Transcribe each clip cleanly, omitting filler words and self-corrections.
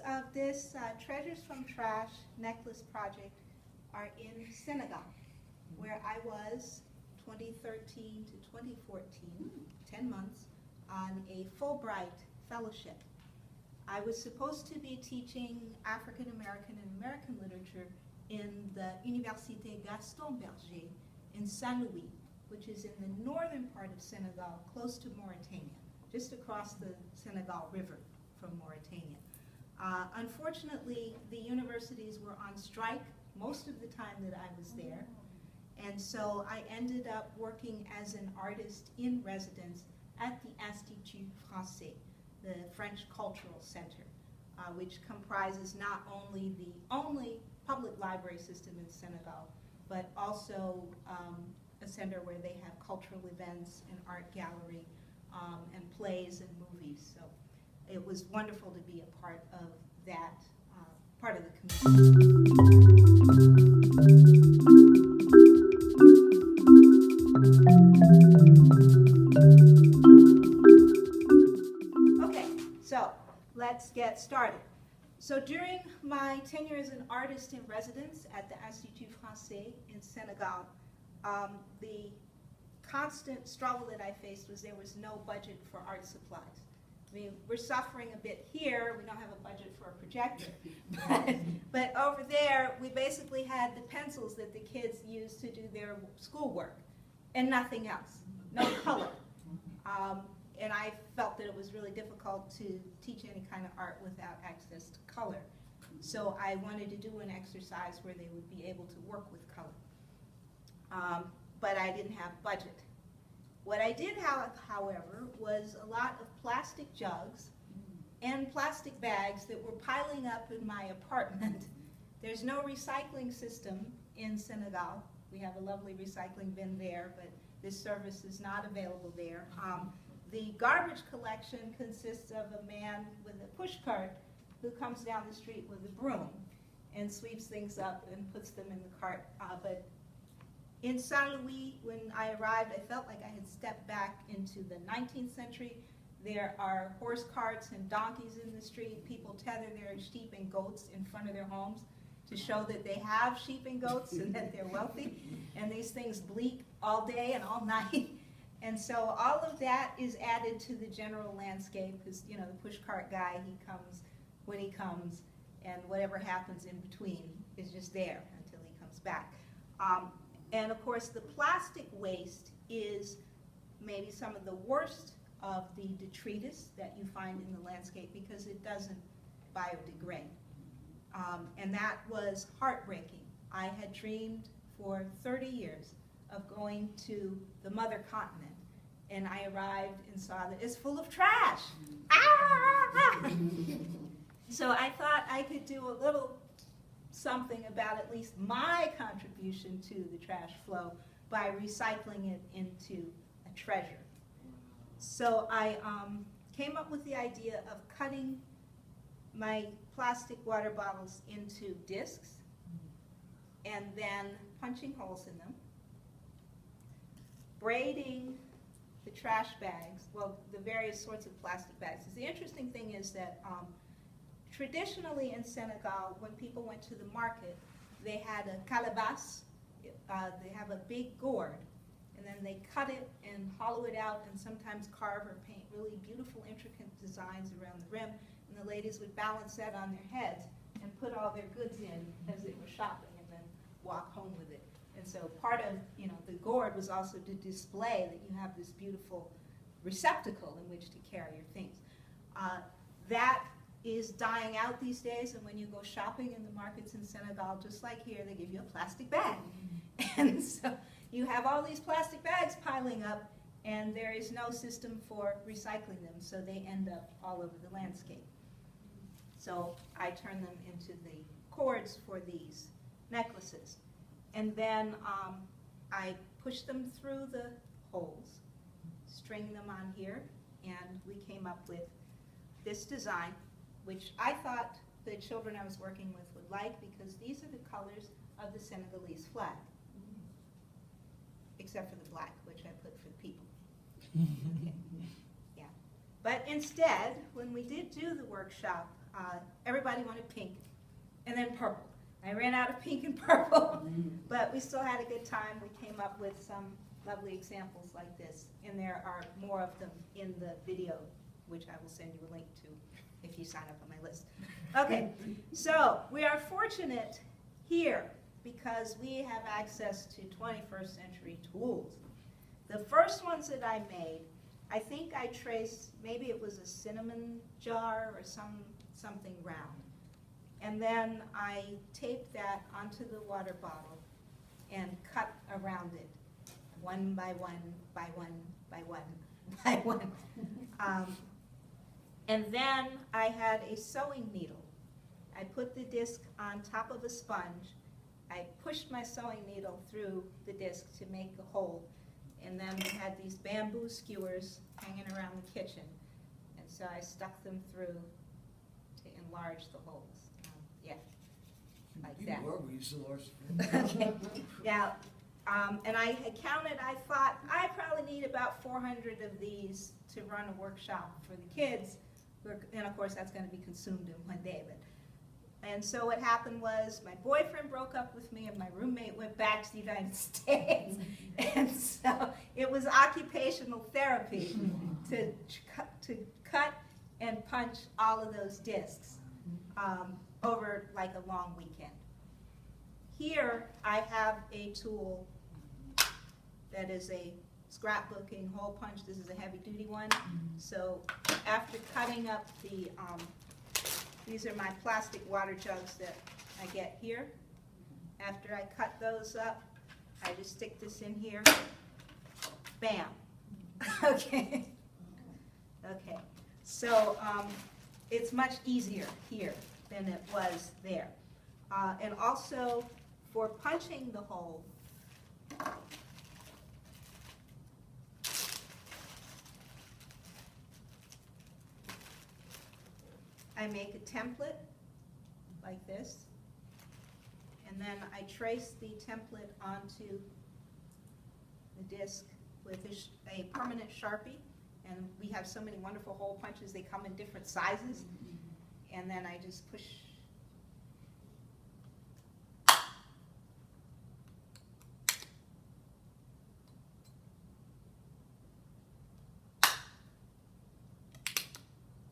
of this Treasures from Trash necklace project are in Senegal, where I was 2013 to 2014, 10 months, on a Fullbright fellowship. I was supposed to be teaching African American and American literature in the Université Gaston Berger in Saint Louis, which is in the northern part of Senegal, close to Mauritania, just across the Senegal River from Mauritania. Unfortunately, the universities were on strike most of the time that I was there, and so I ended up working as an artist in residence at the Institut Français, the French Cultural Center, which comprises not only the only public library system in Senegal, but also a center where they have cultural events, an art gallery, and plays and movies. So it was wonderful to be a part of that, part of the community. Okay, so let's get started. So during my tenure as an artist in residence at the Institut Français in Senegal, the constant struggle that I faced was there was no budget for art supplies. I mean, we're suffering a bit here. We don't have a budget for a projector. But over there, we basically had the pencils that the kids used to do their schoolwork and nothing else, no color. And I felt that it was really difficult to teach any kind of art without access to color. So I wanted to do an exercise where they would be able to work with color. But I didn't have budget. What I did have, however, was a lot of plastic jugs and plastic bags that were piling up in my apartment. There's no recycling system in Senegal. We have a lovely recycling bin there, but this service is not available there. The garbage collection consists of a man with a push cart who comes down the street with a broom and sweeps things up and puts them in the cart. But in Saint Louis, when I arrived, I felt like I had stepped back into the 19th century. There are horse carts and donkeys in the street. People tether their sheep and goats in front of their homes to show that they have sheep and goats and that they're wealthy. And these things bleat all day and all night. And so all of that is added to the general landscape because, you know, the push cart guy, he comes when he comes, and whatever happens in between is just there until he comes back. And of course, the plastic waste is maybe some of the worst of the detritus that you find in the landscape because it doesn't biodegrade. And that was heartbreaking. I had dreamed for 30 years of going to the mother continent, and I arrived and saw that it's full of trash. So I thought I could do a little something about at least my contribution to the trash flow by recycling it into a treasure. So I came up with the idea of cutting my plastic water bottles into discs and then punching holes in them, braiding the trash bags, well, the various sorts of plastic bags. The interesting thing is that traditionally in Senegal, when people went to the market, they had a calabash, they have a big gourd, and then they cut it and hollow it out and sometimes carve or paint really beautiful, intricate designs around the rim, and the ladies would balance that on their heads and put all their goods in as they were shopping and then walk home with it. And so part of, you know, the gourd was also to display that you have this beautiful receptacle in which to carry your things. That is dying out these days, and when you go shopping in the markets in Senegal, just like here, they give you a plastic bag. And so you have all these plastic bags piling up, and there is no system for recycling them, so they end up all over the landscape. So I turn them into the cords for these necklaces. And then I push them through the holes, string them on here, and we came up with this design, which I thought the children I was working with would like because these are the colors of the Senegalese flag, except for the black, which I put for the people. Okay. Yeah. But instead, when we did do the workshop, everybody wanted pink, and then purple. I ran out of pink and purple, but we still had a good time. We came up with some lovely examples like this, and there are more of them in the video, which I will send you a link to if you sign up on my list. Okay, so we are fortunate here because we have access to 21st century tools. The first ones that I made, I think I traced, maybe it was a cinnamon jar or something round. And then I taped that onto the water bottle and cut around it, one by one, by one, by one, by one. And then I had a sewing needle. I put the disc on top of a sponge. I pushed my sewing needle through the disc to make a hole. And then we had these bamboo skewers hanging around the kitchen. And so I stuck them through to enlarge the holes. Yeah, like that. You were resourceful. Okay. Yeah, and I had counted, I thought, I probably need about 400 of these to run a workshop for the kids. And of course, that's going to be consumed in one day. And so what happened was my boyfriend broke up with me and my roommate went back to the United States. And so it was occupational therapy to cut and punch all of those discs over like a long weekend. Here I have a tool that is a scrapbooking hole punch. This is a heavy duty one. So after cutting up the these are my plastic water jugs that I get here. After I cut those up, I just stick this in here. Bam. Okay. Okay. So it's much easier here than it was there. And also for punching the hole, I make a template like this, and then I trace the template onto the disc with a permanent Sharpie, and we have so many wonderful hole punches, they come in different sizes, and then I just push.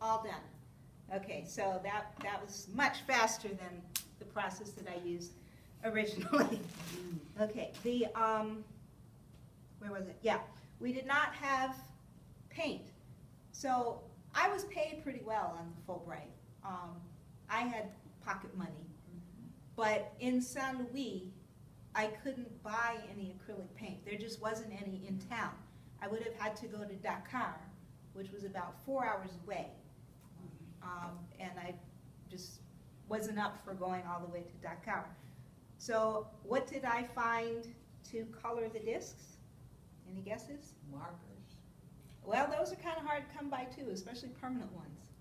All done. Okay, so that was much faster than the process that I used originally. Okay, where was it? Yeah, we did not have paint. So I was paid pretty well on the Fullbright. I had pocket money, but in San Luis, I couldn't buy any acrylic paint. There just wasn't any in town. I would have had to go to Dakar, which was about 4 hours away. And I just wasn't up for going all the way to Dakar. So what did I find to color the discs? Any guesses? Markers. Well, those are kind of hard to come by too, especially permanent ones.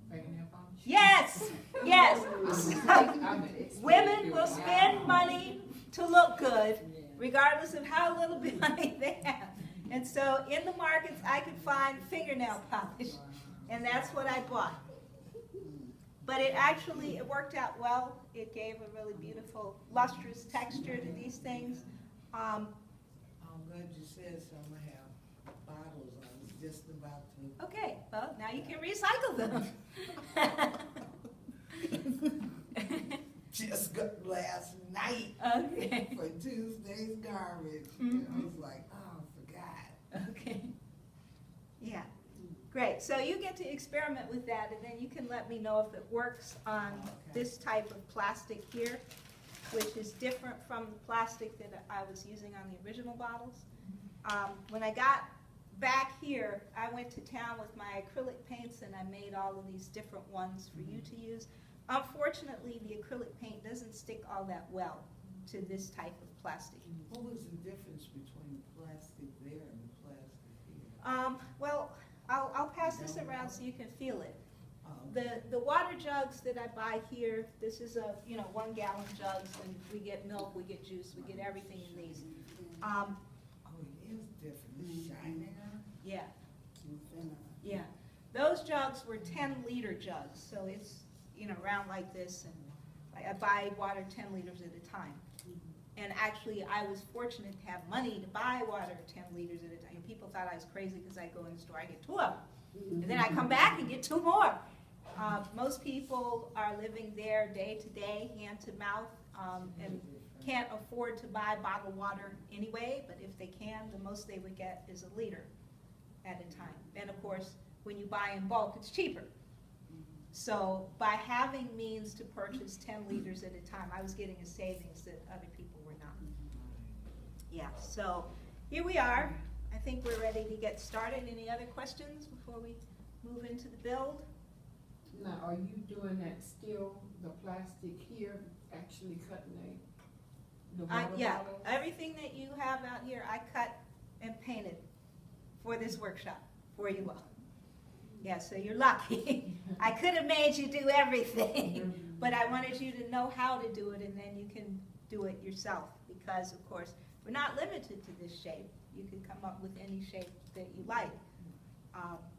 Fingernail polish? Yes, yes. Women will spend money to look good, regardless of how little bit money they have. And so in the markets, I could find fingernail polish, and that's what I bought. But it worked out well. It gave a really beautiful, lustrous texture to these things. I'm glad you said so. I'm going to have bottles. I was just about to. Okay, well, now you can recycle them. Just got last night Okay. for Tuesday's garbage. Mhm. I was like, oh, I forgot. Okay. Yeah. Great. So you get to experiment with that, and then you can let me know if it works on this type of plastic here, which is different from the plastic that I was using on the original bottles. When I got back here, I went to town with my acrylic paints, and I made all of these different ones for you to use. Unfortunately, the acrylic paint doesn't stick all that well to this type of plastic. What was the difference between plastic there and the plastic here? Well, I'll pass this around so you can feel it. Oh, The water jugs that I buy here, this is a 1 gallon jugs, and we get milk, we get juice, we get everything in these. oh, it is different. It's shinier. Yeah, and thinner. yeah. Those jugs were 10-liter jugs, so it's around like this, and I buy water 10 liters at a time. And actually, I was fortunate to have money to buy water 10 liters at a time. And people thought I was crazy because I go in the store, I get 2 of them. And then I come back and get 2 more. Most people are living there day to day, hand to mouth, and can't afford to buy bottled water anyway, but if they can, the most they would get is 1 liter at a time. And of course, when you buy in bulk, it's cheaper. So by having means to purchase 10 liters at a time, I was getting a savings that other people were not. Yeah, so here we are. I think we're ready to get started. Any other questions before we move into the build? Now, are you doing that still, the plastic here, actually cutting the water Yeah, bottles? everything that you have out here, I cut and painted for this workshop, for you all. Yeah, so you're lucky. I could have made you do everything, but I wanted you to know how to do it, and then you can do it yourself, because of course, we're not limited to this shape. You can come up with any shape that you like.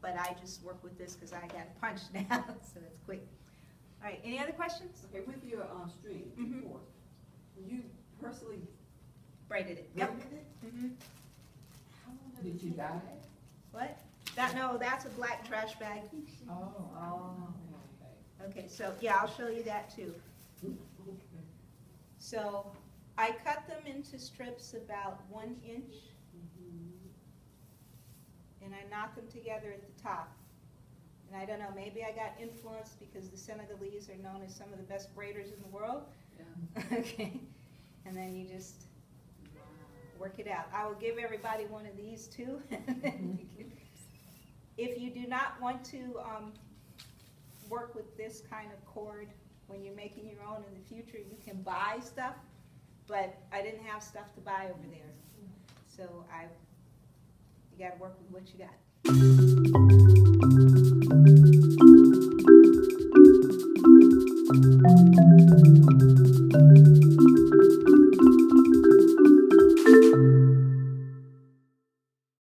But I just work with this because I got a punch now, so it's quick. All right, any other questions? Okay, with your string, Mhm. cord, you personally Braided it. Yep. braided it? Mhm. How long Did you dye it? What? No, that's a black trash bag. Oh. Okay, so yeah, I'll show you that too. Okay. So I cut them into strips about 1 inch, and I knock them together at the top. And I don't know, maybe I got influenced because the Senegalese are known as some of the best braiders in the world. Yeah. Okay, and then you just work it out. I will give everybody one of these too. If you do not want to work with this kind of cord when you're making your own in the future, you can buy stuff, but I didn't have stuff to buy over there. So you gotta work with what you got.